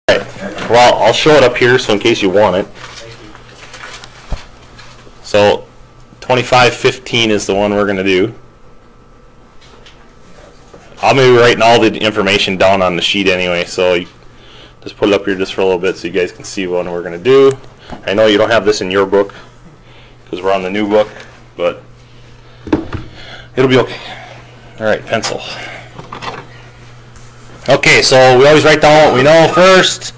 Alright, well, I'll show it up here so in case you want it. So 2515 is the one we're going to do. I'm going to be writing all the information down on the sheet anyway, so you just put it up here just for a little bit so you guys can see what we're going to do. I know you don't have this in your book because we're on the new book, but it'll be okay. Alright, pencil. Okay, so we always write down what we know first.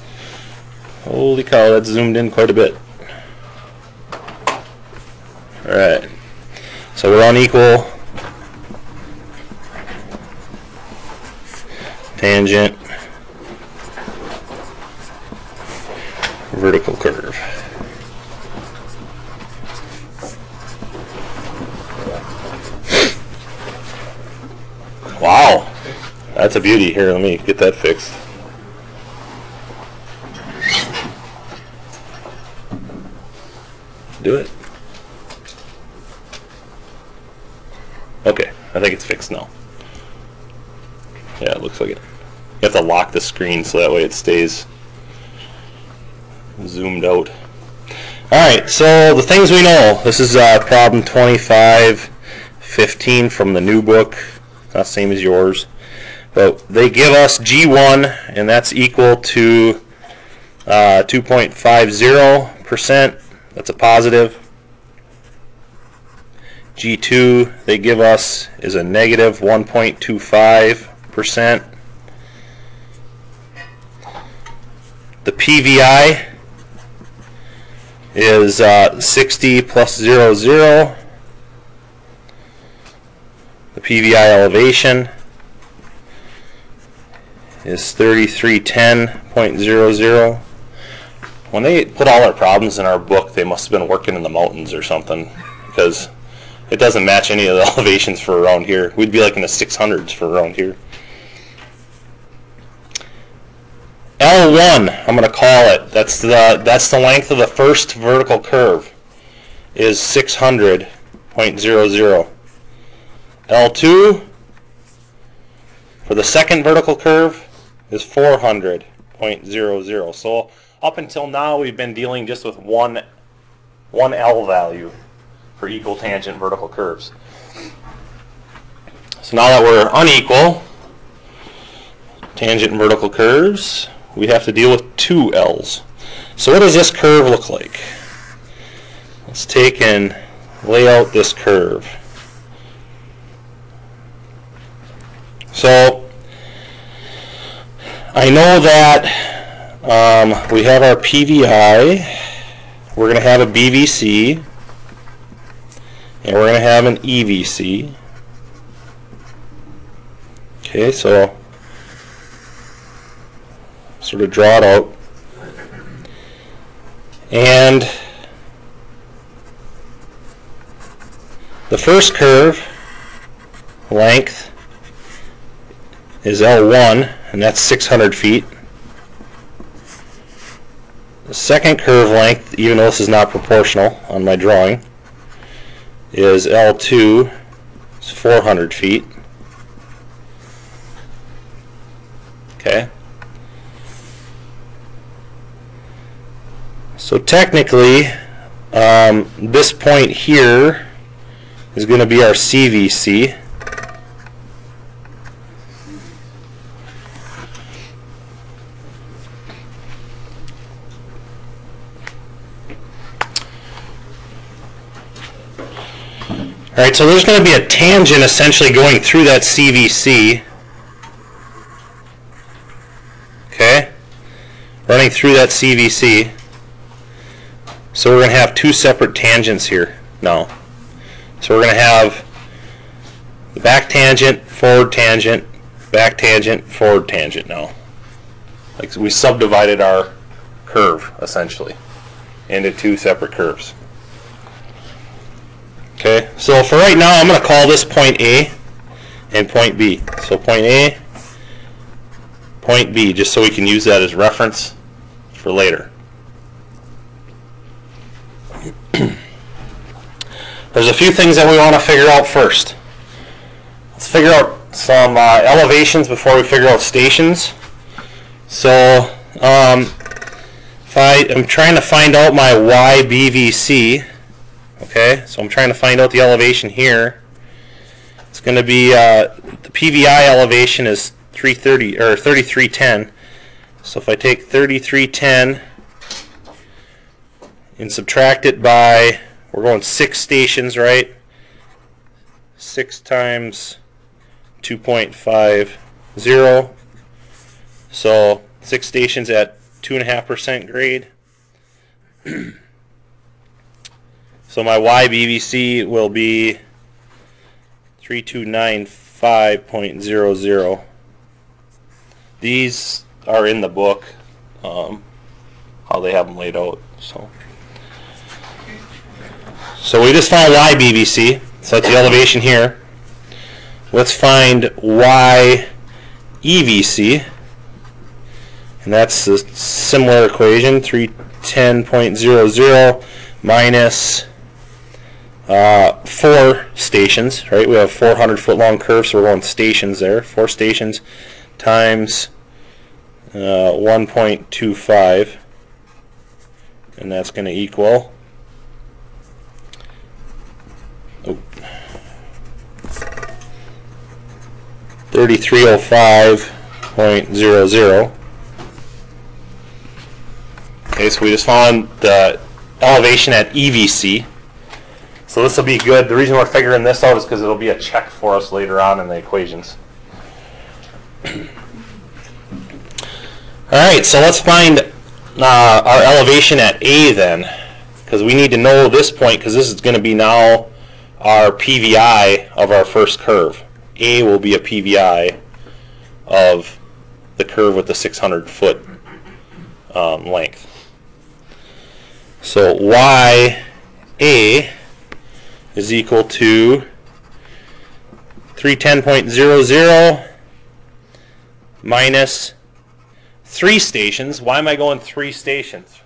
Holy cow, that zoomed in quite a bit. Alright, so we're unequal tangent vertical curve. Wow, that's a beauty. Here, let me get that fixed. Do it. Okay, I think it's fixed now. Yeah, it looks like it. You have to lock the screen so that way it stays zoomed out. Alright, so the things we know. This is problem 2515 from the new book. It's not the same as yours. But they give us G1, and that's equal to 2.50%. That's a positive. G2 they give us is a negative 1.25%. The PVI is 60 plus 0, 0. The PVI elevation is 3310.00. When they put all our problems in our book, they must have been working in the mountains or something, because it doesn't match any of the elevations for around here. We'd be like in the 600s for around here. L1, I'm going to call it. That's the length of the first vertical curve, is 600.00. L2 for the second vertical curve is 400.00. So up until now we've been dealing just with one L value for equal tangent vertical curves. So now that we're unequal tangent and vertical curves, we have to deal with two L's. So what does this curve look like? Let's take and lay out this curve. So I know that we have our PVI, we're going to have a BVC, and we're going to have an EVC. Okay, so sort of draw it out. And the first curve length is L1, and that's 600 feet. The second curve length, even though this is not proportional on my drawing, is L2, it's 400 feet. Okay. So technically, this point here is going to be our CVC. Alright, so there's going to be a tangent essentially going through that CVC. Okay? Running through that CVC. So we're going to have two separate tangents here now. So we're going to have the back tangent, forward tangent, back tangent, forward tangent now. Like we subdivided our curve essentially into two separate curves. Okay, so for right now I'm going to call this point A and point B. So point A, point B, just so we can use that as reference for later. There's a few things that we want to figure out first. Let's figure out some elevations before we figure out stations. So if I'm trying to find out my YBVC, okay, so I'm trying to find out the elevation here. It's going to be the PVI elevation is 330 or 3310. So if I take 3310 and subtract it by, we're going 6 stations, right? 6 times 2.50. So 6 stations at 2.5% grade. So my YBVC will be 3295.00. These are in the book, how they have them laid out. So we just found YBVC, so that's the elevation here. Let's find YEVC, and that's a similar equation, 310.00 minus 4 stations, right? We have 400 foot long curve, so we're going stations there. 4 stations times 1.25, and that's going to equal 3305.00. Okay, so we just found the elevation at EVC. So this will be good. The reason we're figuring this out is because it'll be a check for us later on in the equations. Alright, so let's find our elevation at A then, because we need to know this point, because this is going to be now our PVI of our first curve. A will be a PVI of the curve with the 600 foot length. So YA is equal to 310.00 minus 3 stations. Why am I going 3 stations?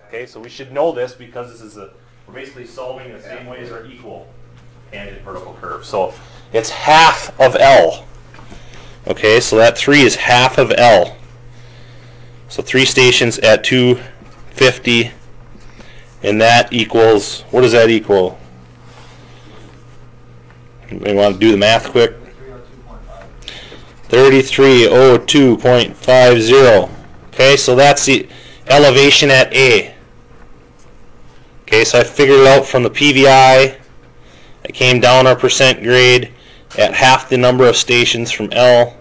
Okay, so we should know this because this is we're basically solving the same way as our equal tangent vertical curve. So it's half of L. Okay, so that 3 is half of L. So 3 stations at 250, and that equals, what does that equal? Anybody want to do the math quick? 3302.50. Okay, so that's the elevation at A. Okay, so I figured it out from the PVI. I came down our percent grade at half the number of stations from L,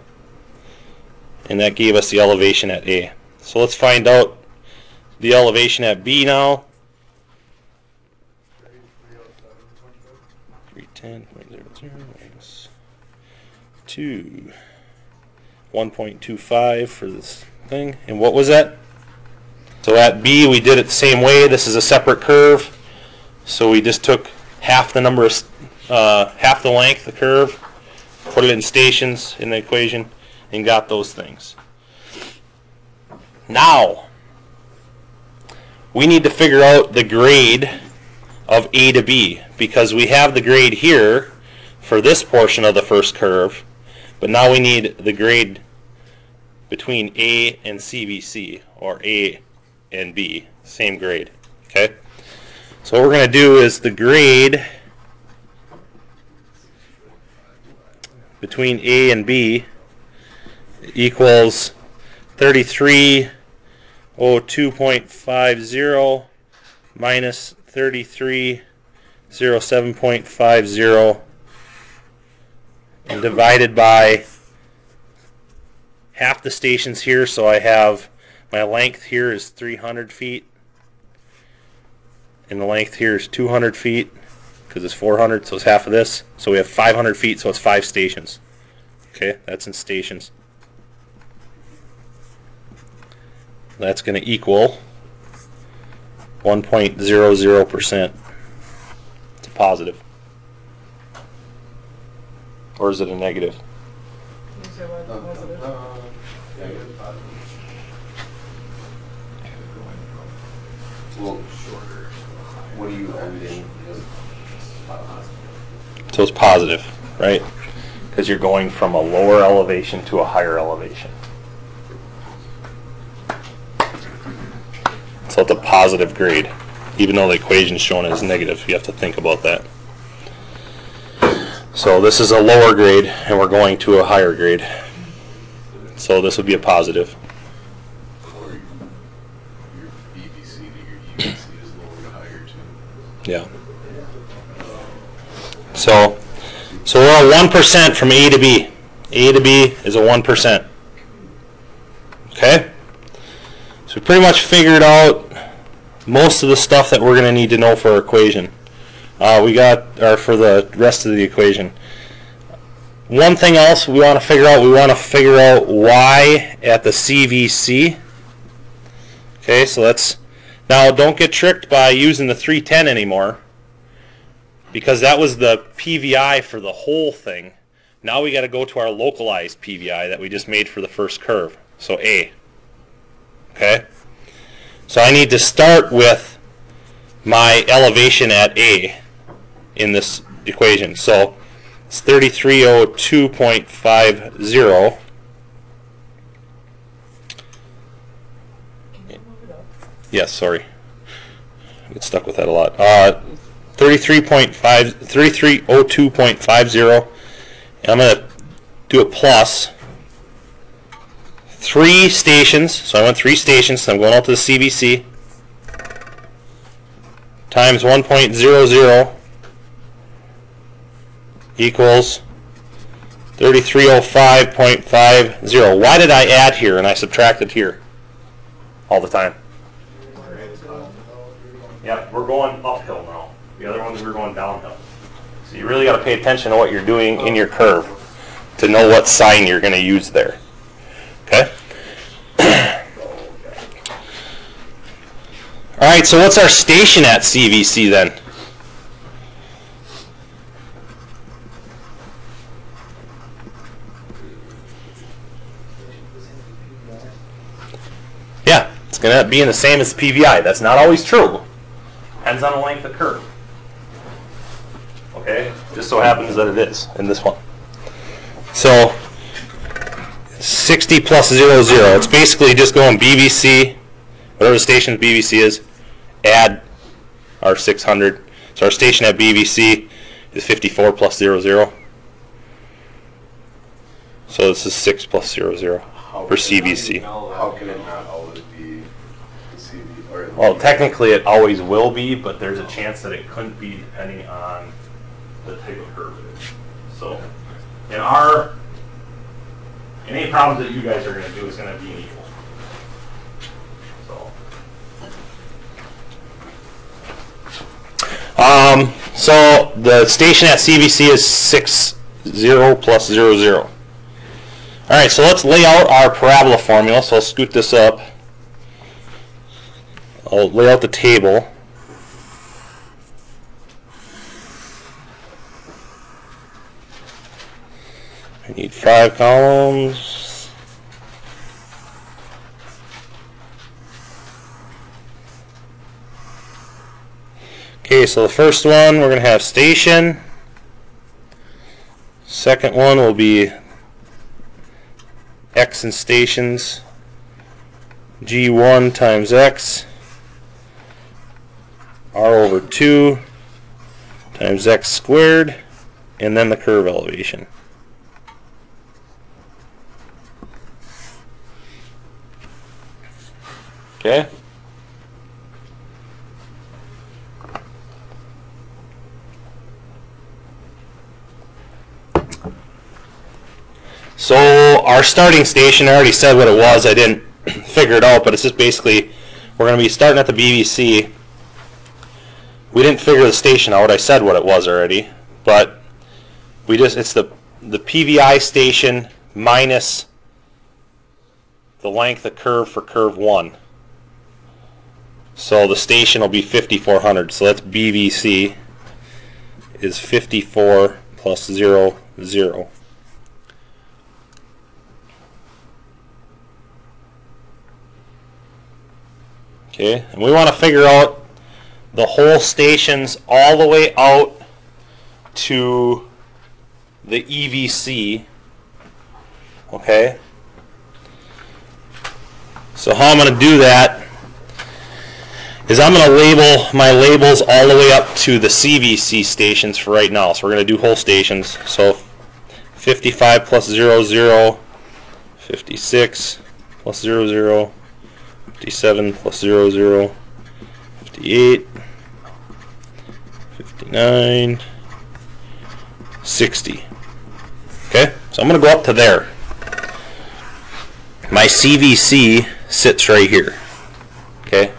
and that gave us the elevation at A. So let's find out the elevation at B now. 310.00 minus 2, 1.25 for this thing. And what was that? So at B we did it the same way. This is a separate curve, so we just took half the number of half the length of the curve, put it in stations in the equation, and got those things. Now we need to figure out the grade of A to B, because we have the grade here for this portion of the first curve, but now we need the grade between A and CVC, or A and B, same grade. Okay, so what we're going to do is the grade between A and B equals 3302.50 minus 3307.50 and divided by half the stations here. So I have my length here is 300 feet and the length here is 200 feet because it's 400, so it's half of this. So we have 500 feet, so it's 5 stations. Okay, that's in stations. That's going to equal 1.00%. It's a positive. Or is it a negative? Well, what do you end in? So it's positive, right? Because you're going from a lower elevation to a higher elevation. So it's a positive grade. Even though the equation is shown as negative, you have to think about that. So this is a lower grade, and we're going to a higher grade. So this would be a positive. Or your BBC to your EBC is lower to higher too. Yeah. So we're at 1% from A to B. A to B is a 1%. Okay? So we pretty much figured out most of the stuff that we're going to need to know for our equation. For the rest of the equation. One thing else we want to figure out, y at the CVC. Okay, so now don't get tricked by using the 310 anymore, because that was the PVI for the whole thing. Now we got to go to our localized PVI that we just made for the first curve, so A. Okay? So I need to start with my elevation at A in this equation. So it's 3302.50. Yes, sorry. I get stuck with that a lot. 3302.50. And I'm going to do a plus 3 stations. So I went 3 stations, so I'm going out to the CVC, times 1.00 equals 3305.50. Why did I add here and I subtracted here all the time? Yep, we're going uphill now. The other ones we're going downhill. So you really got to pay attention to what you're doing in your curve to know what sign you're going to use there. Okay? All right, so what's our station at CVC then? Yeah, it's going to be the same as PVI. That's not always true. Depends on the length of curve. Okay? Just so happens that it is in this one. So 60 plus 00. It's basically just going BVC, whatever the station's BVC is, add our 600. So our station at BVC is 54 plus 00. So this is 6 plus 00 for CVC. How can it not always be the CV? Well, technically it always will be, but there's a chance that it couldn't be depending on the type of curve it is. So any problems that you guys are going to do is going to be an equal. So the station at CVC is 60 plus 00. All right, so let's lay out our parabola formula. So I'll scoot this up. I'll lay out the table. I need 5 columns. Okay, so the first one we're going to have station. Second one will be x in stations, G1 times x, r over 2 times x squared, and then the curve elevation. Okay? So our starting station, I already said what it was. I didn't figure it out, but it's just basically we're going to be starting at the BVC. We didn't figure the station out. I said what it was already, but it's the PVI station minus the length of curve for curve 1. So the station will be 5400. So that's BVC is 54 plus 00. Okay, and we want to figure out the whole stations all the way out to the EVC. Okay, so how I'm going to do that is I'm going to label my labels all the way up to the CVC stations for right now. So we're going to do whole stations. So 55 plus 0, 0, 56 plus 0, 0, 57 plus 0, 0, 58, 59, 60. Okay, so I'm going to go up to there. My CVC sits right here. Okay,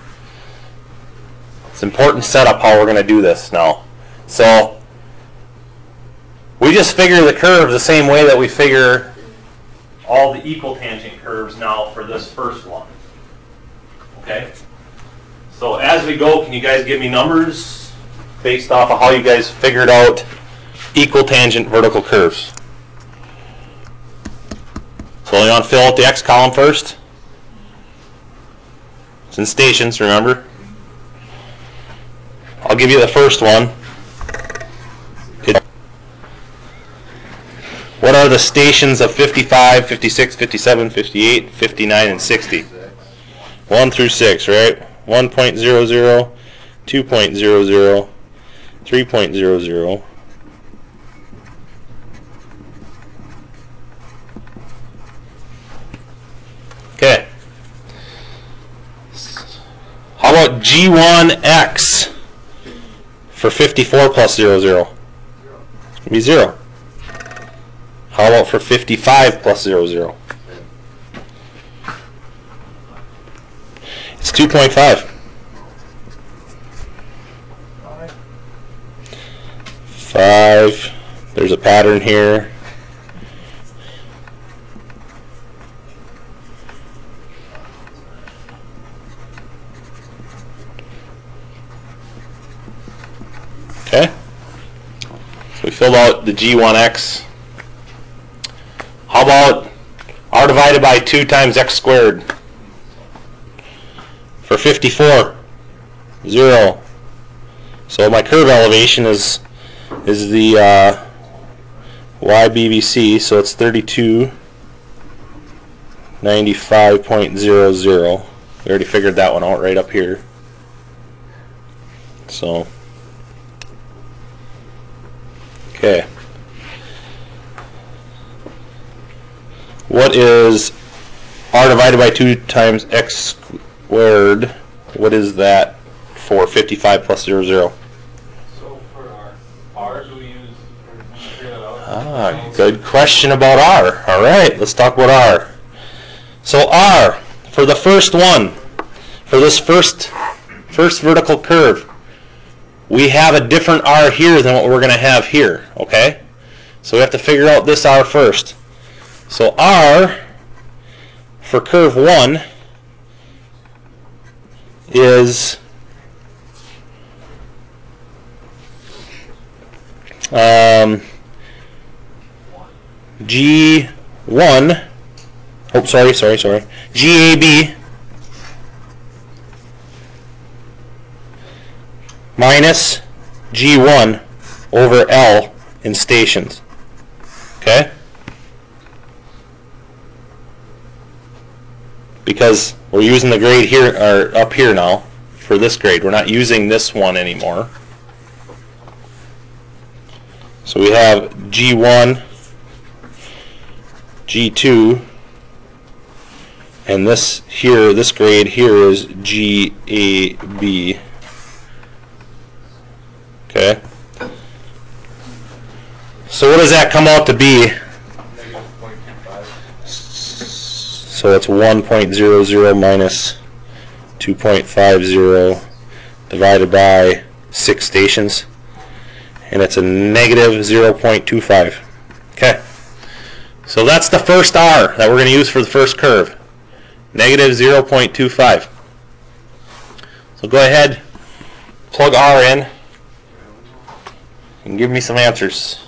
it's an important setup how we're going to do this now. So we just figure the curves the same way that we figure all the equal tangent curves now for this first one. Okay, so as we go, can you guys give me numbers based off of how you guys figured out equal tangent vertical curves? So you want to fill out the X column first? It's in stations, remember? I'll give you the first one. What are the stations of 55, 56, 57, 58, 59, and 60? 1 through 6, right? 1.00, 2.00, 3.00. Okay. How about G1X for 54 plus 0, 0? It's going to be 0. How about for 55 plus 0, 0? It's 2.5. 5. There's a pattern here. Okay. So we filled out the G1X. How about R divided by 2 times X squared? For 54, 0. So my curve elevation is the YBBC, so it's 3295.00. We already figured that one out right up here. So, okay. What is R divided by 2 times X squared? What is that for 55 plus 0, 0? So for R, do we use figure that out? Good question about R. All right, let's talk about R. So R, for the first one, for this first vertical curve, we have a different R here than what we're going to have here, okay? So we have to figure out this R first. So R for curve 1 is G1, oh sorry, GAB minus G1 over L in stations. Okay? Because we're using the grade here, or up here now, for this grade. We're not using this one anymore. So we have G1, G2, and this here, this grade here is GAB. Okay? So what does that come out to be? So it's 1.00 minus 2.50 divided by 6 stations, and it's a negative 0.25. Okay, so that's the first R that we're going to use for the first curve, negative 0.25. So go ahead, plug R in, and give me some answers.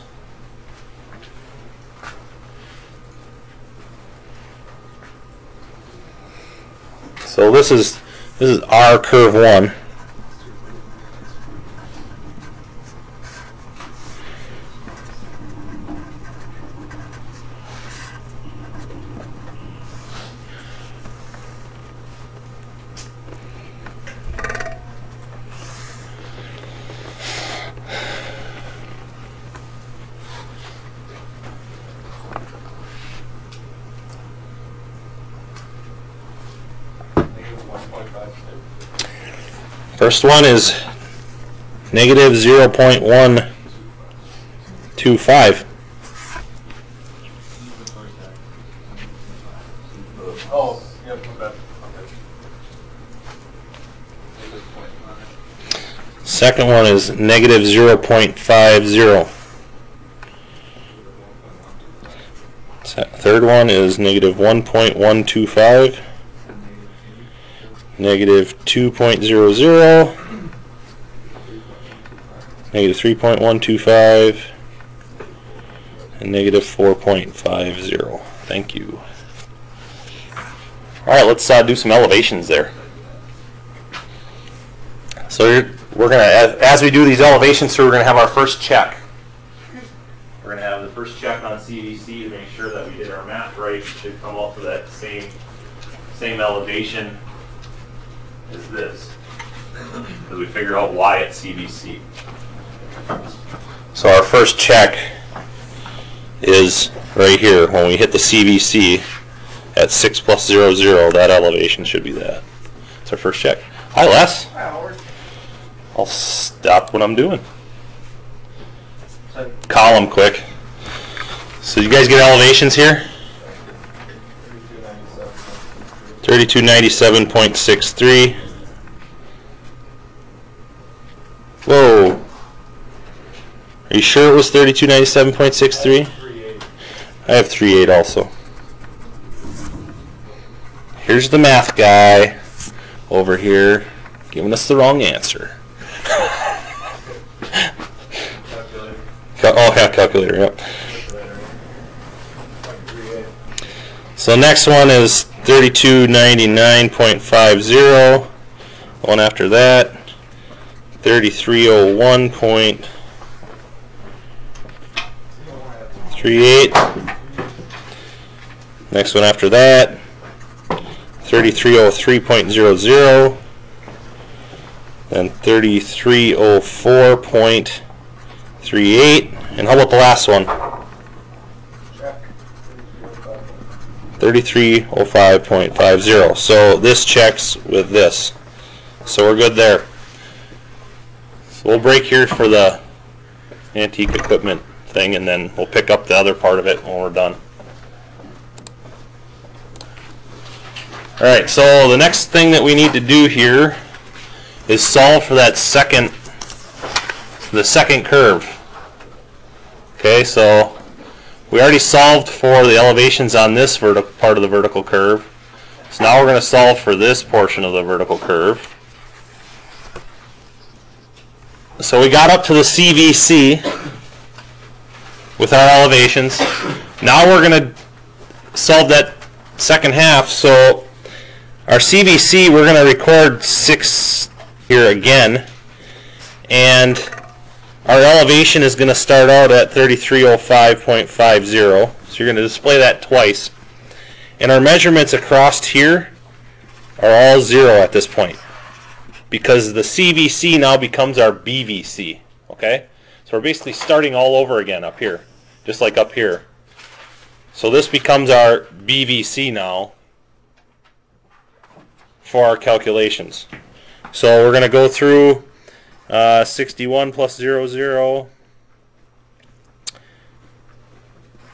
So this is R curve 1. First one is negative 0.125. Oh, yep, okay. Second one is negative 0.50. Third one is negative 1.125. Negative 2.00. Negative 3.125. And negative 4.50. Thank you. All right, let's do some elevations there. So we're going to, as we do these elevations, so we're going to have our first check. We're going to have the first check on CVC to make sure that we did our math right. It should come up to that same elevation as this, because we figured out y at CVC. So our first check is right here. When we hit the CVC at 6 plus 0, 0, that elevation should be that. That's our first check. Hi, Les. Hi, Howard. I'll stop what I'm doing. Column quick. So you guys get elevations here? 3297.63. Whoa. Are you sure it was 3297.63? I have 3.8 also. Here's the math guy over here giving us the wrong answer. Oh, yeah, calculator, yep. So next one is 3299.50. One after that, 3301.38. Next one after that, 3303.00. Then 3304.38. And how about the last one? 3305.50. So this checks with this. So we're good there. So we'll break here for the antique equipment thing, and then we'll pick up the other part of it when we're done. Alright, so the next thing that we need to do here is solve for that second curve. Okay, so we already solved for the elevations on this part of the vertical curve. So now we're going to solve for this portion of the vertical curve. So we got up to the CVC with our elevations. Now we're going to solve that second half. So our CVC, we're going to record 6 here again. And our elevation is going to start out at 3305.50. So you're going to display that twice. And our measurements across here are all 0 at this point, because the CVC now becomes our BVC. Okay? So we're basically starting all over again up here, just like up here. So this becomes our BVC now for our calculations. So we're going to go through 61 plus 00,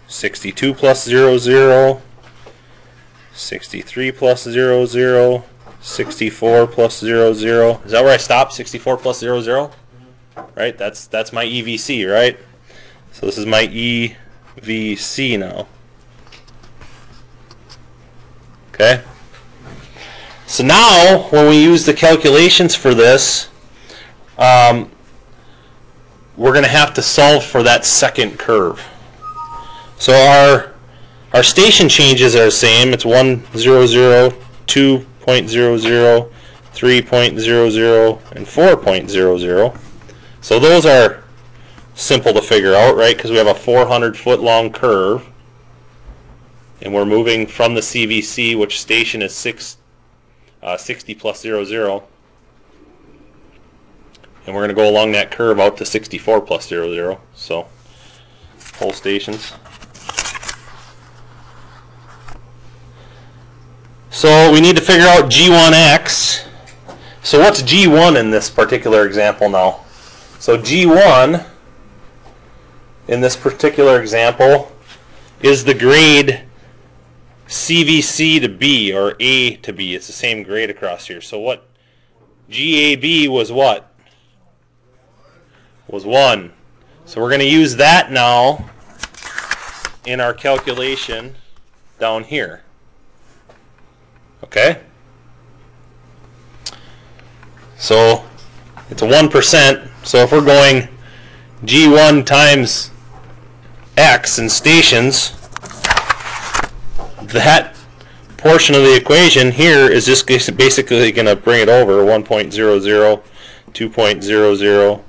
62 plus 00, 63 plus 00, 64 plus 00. Is that where I stopped? 64 plus 00? Right? That's my EVC, right? So this is my EVC now. Okay? So now, when we use the calculations for this, we're going to have to solve for that second curve. So our station changes are the same. It's 1, 0, 0, 2.00, 3.00, and 4.00. So those are simple to figure out, right? Because we have a 400-foot long curve, and we're moving from the CVC, which station is 60 plus 0, 0. And we're going to go along that curve out to 64 plus 0, 0. So, whole stations. So we need to figure out G1x. So what's G1 in this particular example now? So G1 in this particular example is the grade CVC to B, or A to B. It's the same grade across here. So what GAB was what? Was 1. So we're going to use that now in our calculation down here. Okay? So it's a 1%. So if we're going G1 times X in stations, that portion of the equation here is just basically going to bring it over 1.00, 2.00,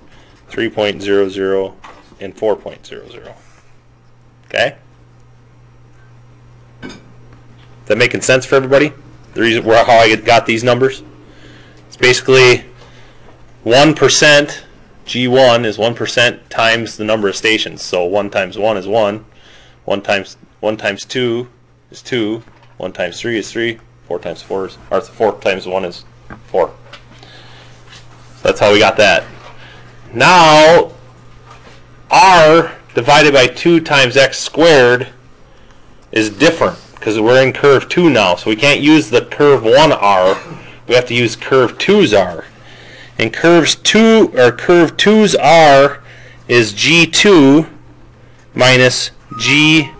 3.00, and 4.00. Okay? Is that making sense for everybody? The reason how I got these numbers? It's basically 1%, G1 is 1% times the number of stations. So 1 times 1 is 1. 1 times 2 is 2. 1 times 3 is 3. 4 times 4 is, or 4 times 1 is 4. So that's how we got that. Now, R divided by 2 times x squared is different because we're in curve 2 now. So we can't use the curve 1R. We have to use curve 2's R. And curve 2's R is G2 minus GAB,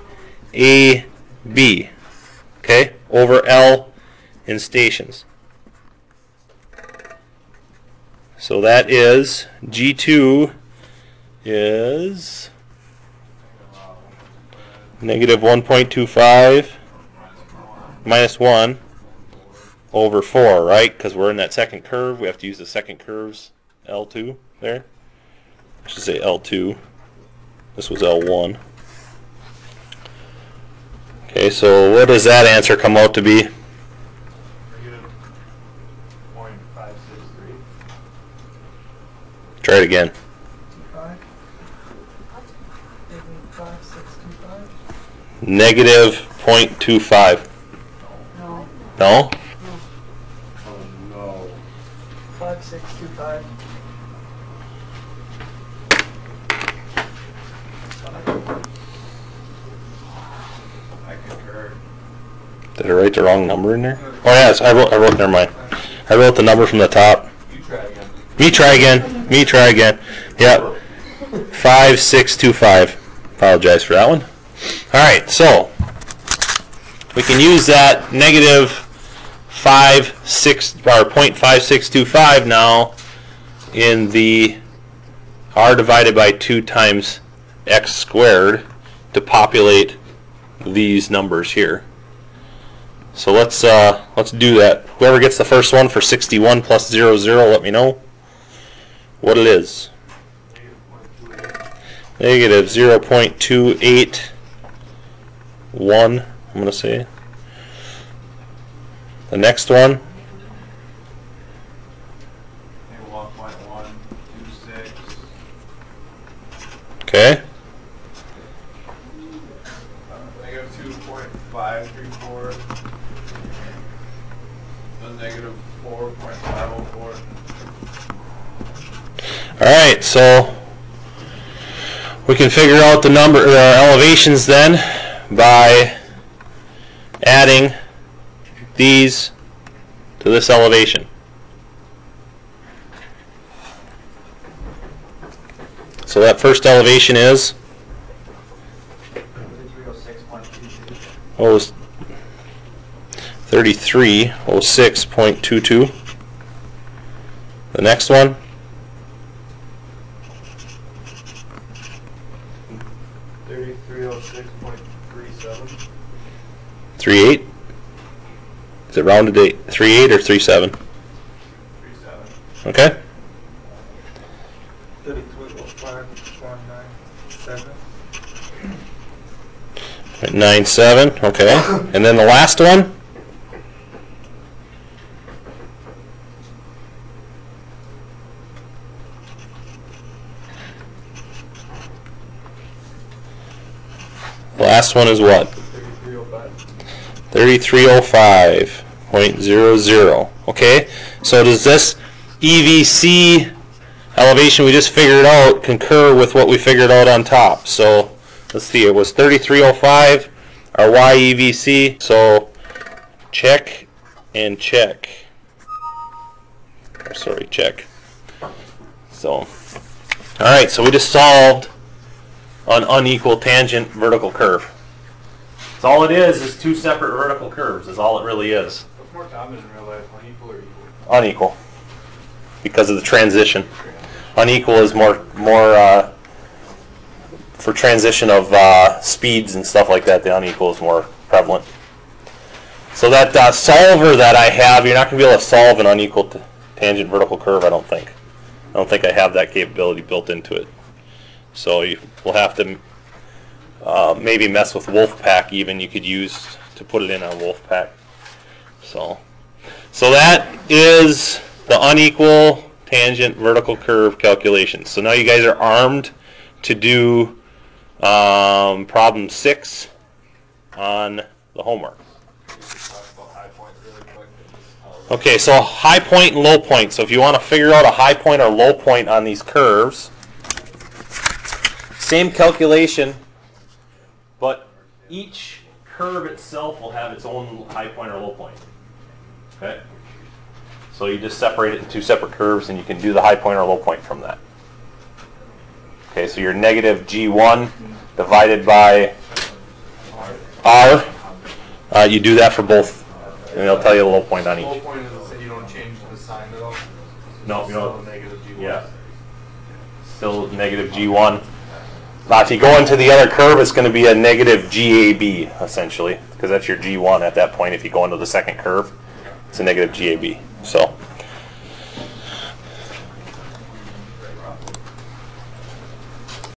okay, over L in stations. So that is G2 is negative 1.25 minus 1 over 4, right? Because we're in that second curve. We have to use the second curve's L2 there. I should say L2. This was L1. Okay, so what does that answer come out to be? Negative 0.563. Try it again. 5.625. Negative 0.25. No. No? Oh no. 5.625. I concur. Did I write the wrong number in there? Oh yes, I wrote, never mind. I wrote the number from the top. You try again. Me try again. Me try again. Yep. 5.625. Apologize for that one. Alright, so we can use that negative 0.5625 now in the R divided by 2 times x squared to populate these numbers here. So let's do that. Whoever gets the first one for 61 plus 00, let me know what it is. Negative 0.281, I'm going to say. The next one, Negative 1.126. okay. Negative 2.534. Then negative 4.504. Alright, so we can figure out the elevations then by adding these to this elevation. So that first elevation is 3306.22. The next one, 3306.37. 38. Is it rounded to 38 or 37? 37. Okay. 0.97. Okay. And then the last one? The last one is what? 3305. 3305. 0.00. Okay, so does this EVC elevation we just figured out concur with what we figured out on top? So let's see, it was 3305, our YEVC, so check and check. Sorry, check. So, alright, so we just solved an unequal tangent vertical curve. So all it is two separate vertical curves, is all it really is. What's more common in real life, unequal or equal? Unequal. Because of the transition. Unequal is more for transition of speeds and stuff like that. The unequal is more prevalent. So that solver that I have, you're not going to be able to solve an unequal tangent vertical curve, I don't think. I don't think I have that capability built into it. So you will have to maybe mess with Wolfpack even. You could use to put it in on Wolfpack. So that is the unequal tangent vertical curve calculation. So now you guys are armed to do problem 6 on the homework. Okay, so high point and low point. So if you want to figure out a high point or low point on these curves, same calculation, but each curve itself will have its own high point or low point. Okay? So you just separate it in two separate curves and you can do the high point or low point from that. Okay, so your negative G1 divided by R, you do that for both. And they'll tell you the low point on each. Low point is that you don't change the sign at all? No, you Still don't. negative G1. Yeah. Still negative G1. Now if you go into the other curve, it's going to be a negative GAB, essentially, because that's your G1 at that point. If you go into the second curve, it's a negative GAB. So